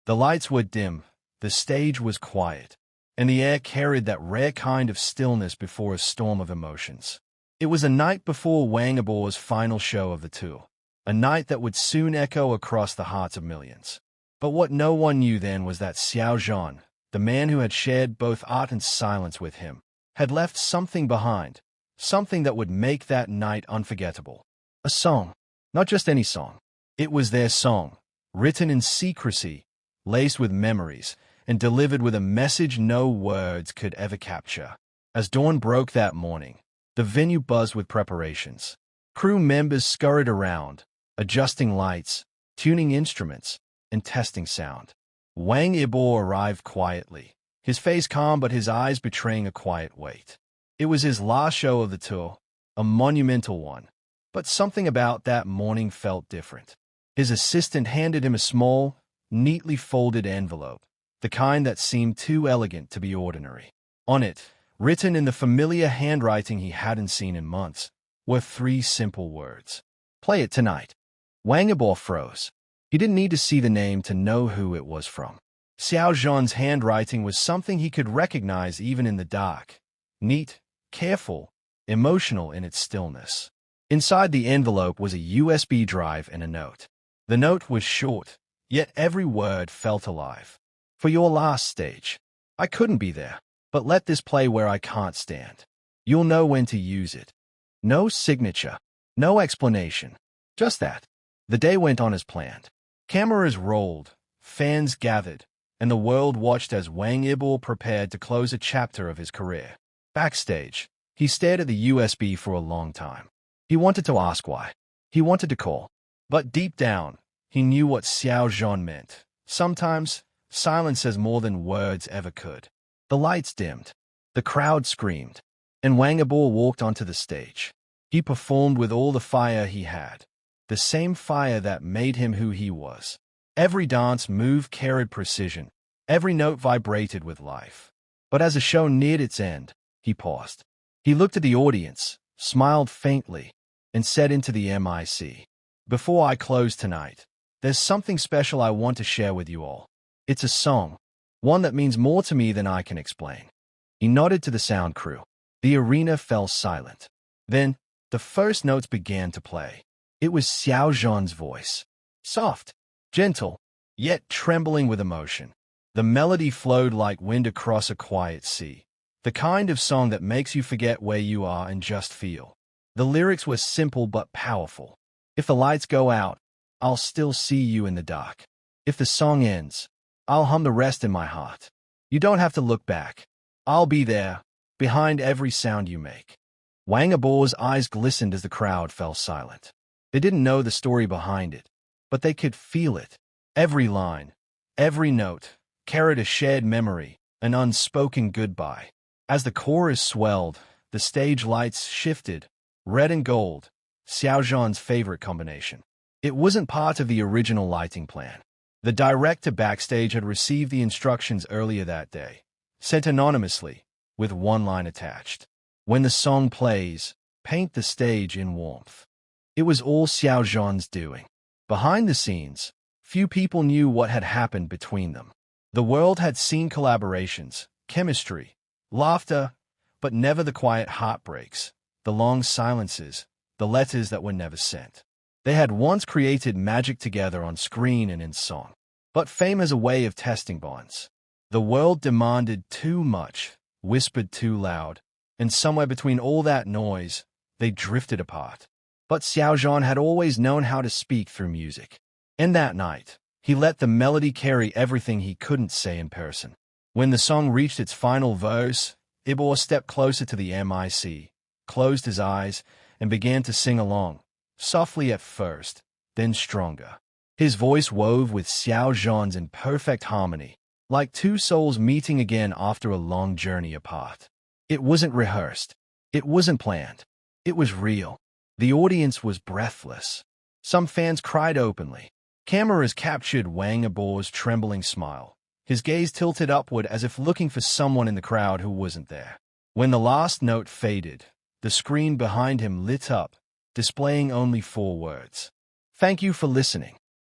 The lights were dim, the stage was quiet, and the air carried that rare kind of stillness before a storm of emotions. It was a night before Wang Yibo's final show of the tour, a night that would soon echo across the hearts of millions. But what no one knew then was that Xiao Zhan, the man who had shared both art and silence with him, had left something behind, something that would make that night unforgettable. A song. Not just any song. It was their song, written in secrecy, laced with memories, and delivered with a message no words could ever capture. As dawn broke that morning, the venue buzzed with preparations. Crew members scurried around, adjusting lights, tuning instruments, and testing sound. Wang Yibo arrived quietly, his face calm but his eyes betraying a quiet weight. It was his last show of the tour, a monumental one, but something about that morning felt different. His assistant handed him a small, neatly folded envelope, the kind that seemed too elegant to be ordinary. On it, written in the familiar handwriting he hadn't seen in months, were 3 simple words. "Play it tonight." Wang Yibo froze. He didn't need to see the name to know who it was from. Xiao Zhan's handwriting was something he could recognize even in the dark. Neat, careful, emotional in its stillness. Inside the envelope was a USB drive and a note. The note was short, yet every word felt alive. "For your last stage. I couldn't be there, but let this play where I can't stand. You'll know when to use it." No signature, no explanation. Just that. The day went on as planned. Cameras rolled, fans gathered, and the world watched as Wang Yibo prepared to close a chapter of his career. Backstage, he stared at the USB for a long time. He wanted to ask why. He wanted to call. But deep down, he knew what Xiao Zhan meant. Sometimes, silence says more than words ever could. The lights dimmed. The crowd screamed. And Wang Yibo walked onto the stage. He performed with all the fire he had. The same fire that made him who he was. Every dance move carried precision. Every note vibrated with life. But as the show neared its end, he paused. He looked at the audience, smiled faintly, and said into the mic, "Before I close tonight, there's something special I want to share with you all. It's a song, one that means more to me than I can explain." He nodded to the sound crew. The arena fell silent. Then, the first notes began to play. It was Xiao Zhan's voice. Soft, gentle, yet trembling with emotion. The melody flowed like wind across a quiet sea. The kind of song that makes you forget where you are and just feel. The lyrics were simple but powerful. "If the lights go out, I'll still see you in the dark. If the song ends, I'll hum the rest in my heart. You don't have to look back. I'll be there, behind every sound you make." Wang Yibo's eyes glistened as the crowd fell silent. They didn't know the story behind it, but they could feel it. Every line, every note, carried a shared memory, an unspoken goodbye. As the chorus swelled, the stage lights shifted, red and gold, Xiao Zhan's favorite combination. It wasn't part of the original lighting plan. The director backstage had received the instructions earlier that day, sent anonymously, with one line attached. "When the song plays, paint the stage in warmth." It was all Xiao Zhan's doing. Behind the scenes, few people knew what had happened between them. The world had seen collaborations, chemistry, laughter, but never the quiet heartbreaks, the long silences, the letters that were never sent. They had once created magic together on screen and in song. But fame is a way of testing bonds. The world demanded too much, whispered too loud, and somewhere between all that noise, they drifted apart. But Xiao Zhan had always known how to speak through music. And that night, he let the melody carry everything he couldn't say in person. When the song reached its final verse, Yibo stepped closer to the mic, closed his eyes, and began to sing along, softly at first, then stronger. His voice wove with Xiao Zhan's in perfect harmony, like two souls meeting again after a long journey apart. It wasn't rehearsed. It wasn't planned. It was real. The audience was breathless. Some fans cried openly. Cameras captured Wang Yibo's trembling smile, his gaze tilted upward as if looking for someone in the crowd who wasn't there. When the last note faded, the screen behind him lit up, displaying only 4 words. "Thank you for listening."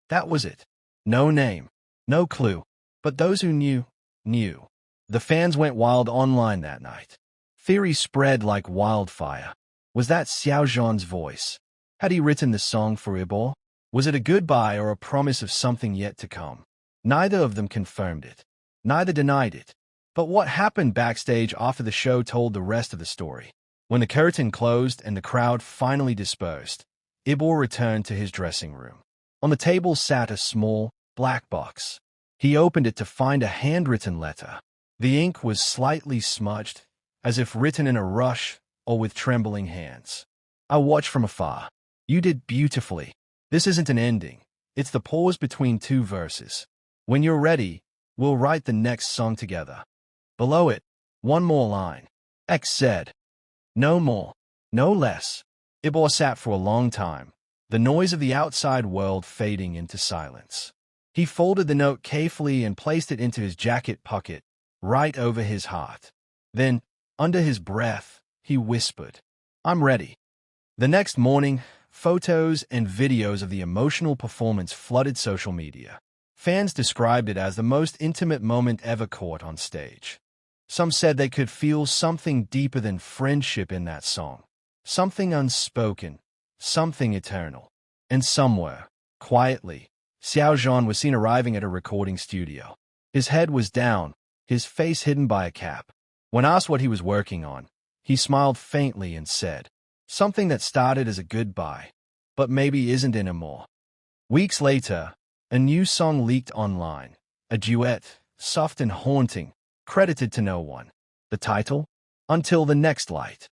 That was it. No name, No clue. But those who knew, knew. The fans went wild online that night. Theories spread like wildfire. Was that Xiao Zhan's voice? Had he written the song for Yibo? Was it a goodbye or a promise of something yet to come? Neither of them confirmed it. Neither denied it. But what happened backstage after the show told the rest of the story. When the curtain closed and the crowd finally dispersed, Yibo returned to his dressing room. On the table sat a small, black box. He opened it to find a handwritten letter. The ink was slightly smudged, as if written in a rush or with trembling hands. I watched from afar. You did beautifully. This isn't an ending. It's the pause between two verses. When you're ready, we'll write the next song together. Below it, one more line. X said. No more. No less. Yibo sat for a long time, the noise of the outside world fading into silence. He folded the note carefully and placed it into his jacket pocket, right over his heart. Then, under his breath, he whispered, I'm ready. The next morning, photos and videos of the emotional performance flooded social media. Fans described it as the most intimate moment ever caught on stage. Some said they could feel something deeper than friendship in that song. Something unspoken, something eternal. And somewhere, quietly, Xiao Zhan was seen arriving at a recording studio. His head was down, his face hidden by a cap. When asked what he was working on, he smiled faintly and said, something that started as a goodbye, but maybe isn't anymore. Weeks later, a new song leaked online, a duet, soft and haunting, credited to no one. The title? Until the Next Light.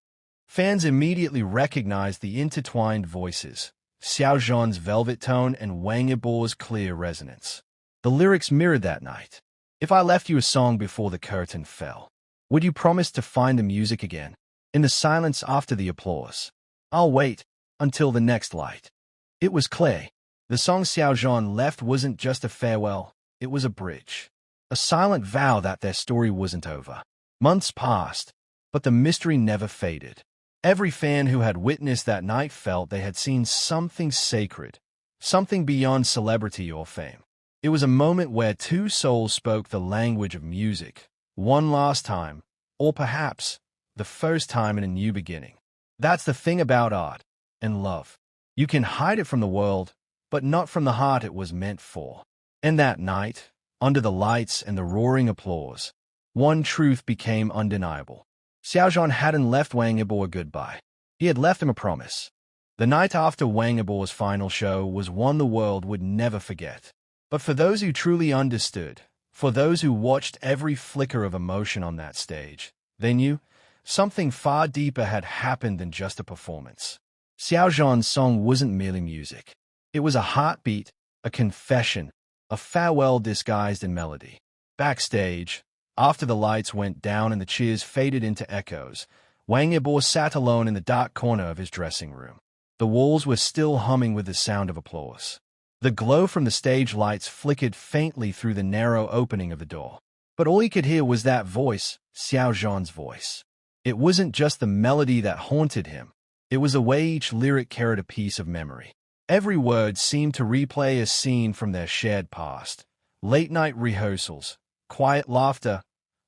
Fans immediately recognized the intertwined voices, Xiao Zhan's velvet tone and Wang Yibo's clear resonance. The lyrics mirrored that night. If I left you a song before the curtain fell, would you promise to find the music again? In the silence after the applause. I'll wait until the next light. It was clear. The song Xiao Zhan left wasn't just a farewell, it was a bridge. A silent vow that their story wasn't over. Months passed, but the mystery never faded. Every fan who had witnessed that night felt they had seen something sacred, something beyond celebrity or fame. It was a moment where two souls spoke the language of music, one last time, or perhaps the first time in a new beginning. That's the thing about art and love. You can hide it from the world, but not from the heart it was meant for. And that night, under the lights and the roaring applause, one truth became undeniable. Xiao Zhan hadn't left Wang Yibo a goodbye. He had left him a promise. The night after Wang Yibo's final show was one the world would never forget. But for those who truly understood, for those who watched every flicker of emotion on that stage, they knew something far deeper had happened than just a performance. Xiao Zhan's song wasn't merely music. It was a heartbeat, a confession, a farewell disguised in melody. Backstage, after the lights went down and the cheers faded into echoes, Wang Yibo sat alone in the dark corner of his dressing room. The walls were still humming with the sound of applause. The glow from the stage lights flickered faintly through the narrow opening of the door. But all he could hear was that voice, Xiao Zhan's voice. It wasn't just the melody that haunted him. It was the way each lyric carried a piece of memory. Every word seemed to replay a scene from their shared past. Late-night rehearsals, quiet laughter,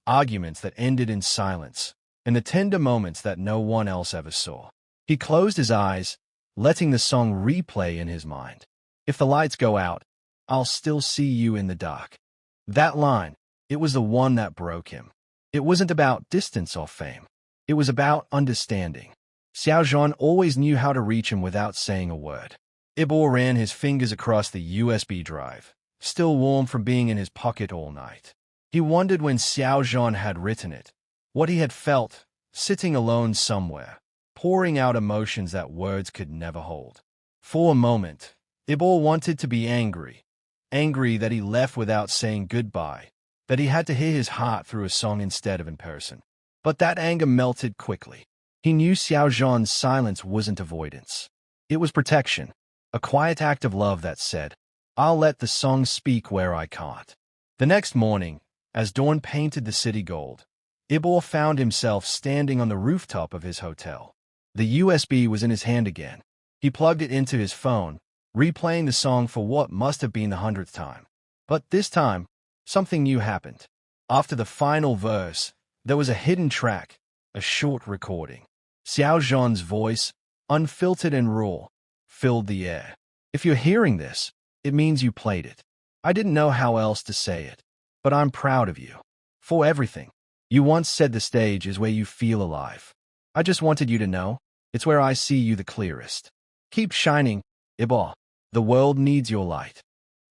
arguments that ended in silence, and the tender moments that no one else ever saw. He closed his eyes, letting the song replay in his mind. If the lights go out, I'll still see you in the dark. That line, it was the one that broke him. It wasn't about distance or fame. It was about understanding. Xiao Zhan always knew how to reach him without saying a word. Yibo ran his fingers across the USB drive, still warm from being in his pocket all night. He wondered when Xiao Zhan had written it, what he had felt, sitting alone somewhere, pouring out emotions that words could never hold. For a moment, Yibo wanted to be angry that he left without saying goodbye, that he had to hear his heart through a song instead of in person. But that anger melted quickly. He knew Xiao Zhan's silence wasn't avoidance. It was protection, a quiet act of love that said, I'll let the song speak where I can't. The next morning, as dawn painted the city gold, Yibo found himself standing on the rooftop of his hotel. The USB was in his hand again. He plugged it into his phone, replaying the song for what must have been the 100th time. But this time, something new happened. After the final verse, there was a hidden track, a short recording. Xiao Zhan's voice, unfiltered and raw, filled the air. If you're hearing this, it means you played it. I didn't know how else to say it, but I'm proud of you. For everything. You once said the stage is where you feel alive. I just wanted you to know, it's where I see you the clearest. Keep shining, Yibo. The world needs your light.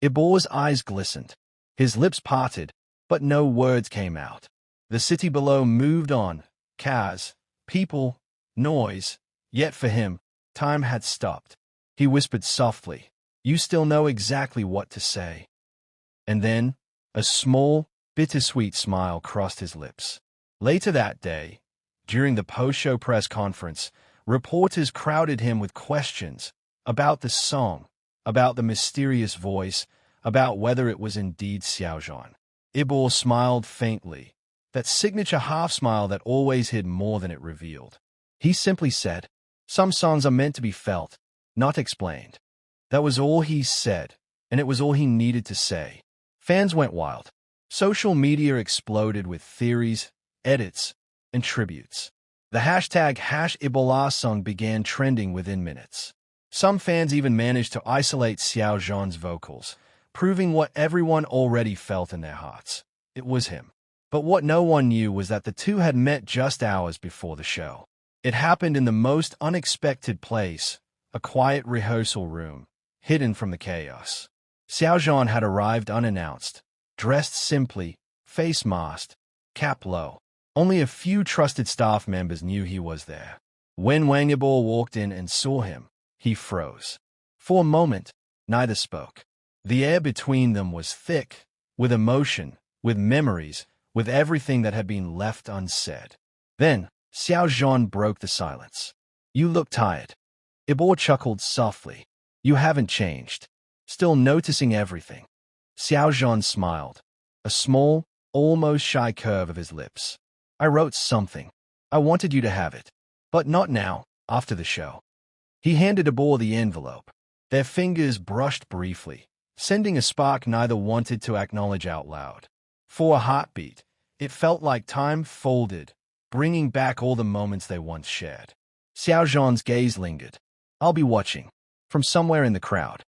Yibo's eyes glistened. His lips parted, but no words came out. The city below moved on. Cars, people, noise. Yet for him, time had stopped. He whispered softly, "You still know exactly what to say." And then, a small, bittersweet smile crossed his lips. Later that day, during the post-show press conference, reporters crowded him with questions about the song, about the mysterious voice, about whether it was indeed Xiao Zhan. Yibo smiled faintly, that signature half-smile that always hid more than it revealed. He simply said, "Some songs are meant to be felt, not explained." That was all he said, and it was all he needed to say. Fans went wild. Social media exploded with theories, edits, and tributes. The hashtag #IboLastSong began trending within minutes. Some fans even managed to isolate Xiao Zhan's vocals, proving what everyone already felt in their hearts. It was him. But what no one knew was that the two had met just hours before the show. It happened in the most unexpected place, a quiet rehearsal room, hidden from the chaos. Xiao Zhan had arrived unannounced, dressed simply, face masked, cap low. Only a few trusted staff members knew he was there. When Wang Yibo walked in and saw him, he froze. For a moment, neither spoke. The air between them was thick, with emotion, with memories, with everything that had been left unsaid. Then, Xiao Zhan broke the silence. "You look tired." Yibo chuckled softly. "You haven't changed. Still noticing everything." Xiao Zhan smiled, a small, almost shy curve of his lips. "I wrote something. I wanted you to have it. But not now, after the show." He handed Yibo the envelope. Their fingers brushed briefly, sending a spark neither wanted to acknowledge out loud. For a heartbeat, it felt like time folded, bringing back all the moments they once shared. Xiao Zhan's gaze lingered. "I'll be watching," from somewhere in the crowd.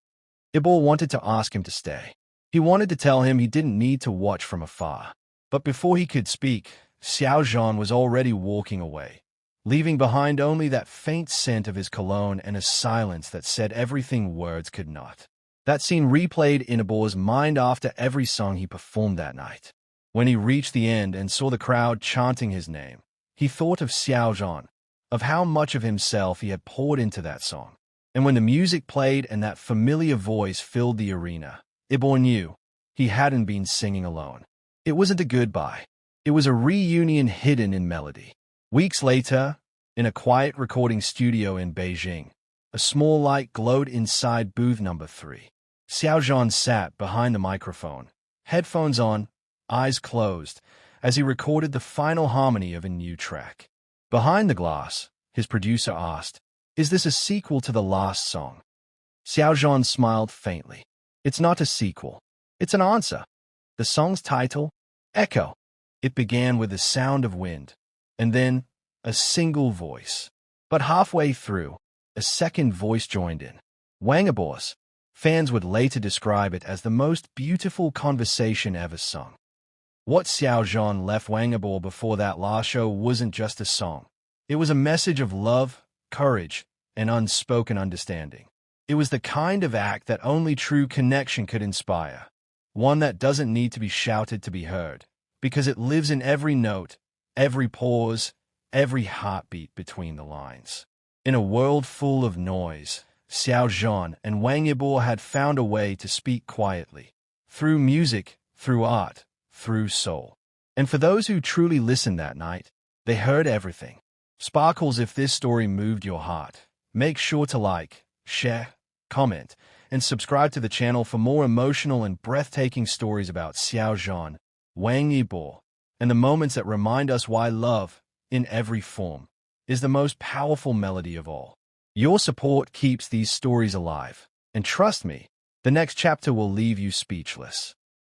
Yibo wanted to ask him to stay. He wanted to tell him he didn't need to watch from afar. But before he could speak, Xiao Zhan was already walking away, leaving behind only that faint scent of his cologne and a silence that said everything words could not. That scene replayed in Yibo's mind after every song he performed that night. When he reached the end and saw the crowd chanting his name, he thought of Xiao Zhan, of how much of himself he had poured into that song. And when the music played and that familiar voice filled the arena, Yibo knew he hadn't been singing alone. It wasn't a goodbye. It was a reunion hidden in melody. Weeks later, in a quiet recording studio in Beijing, a small light glowed inside booth number 3. Xiao Zhan sat behind the microphone, headphones on, eyes closed, as he recorded the final harmony of a new track. Behind the glass, his producer asked, "Is this a sequel to the last song?" Xiao Zhan smiled faintly. "It's not a sequel. It's an answer." The song's title, Echo. It began with the sound of wind, and then a single voice. But halfway through, a second voice joined in. Wang Yibo's. Fans would later describe it as the most beautiful conversation ever sung. What Xiao Zhan left Wang Yibo before that last show wasn't just a song. It was a message of love, courage, and unspoken understanding. It was the kind of act that only true connection could inspire. One that doesn't need to be shouted to be heard, because it lives in every note, every pause, every heartbeat between the lines. In a world full of noise, Xiao Zhan and Wang Yibo had found a way to speak quietly, through music, through art, through soul. And for those who truly listened that night, they heard everything. Sparkles, if this story moved your heart, make sure to like, share, comment, and subscribe to the channel for more emotional and breathtaking stories about Xiao Zhan, Wang Yibo, and the moments that remind us why love, in every form, is the most powerful melody of all. Your support keeps these stories alive, and trust me, the next chapter will leave you speechless.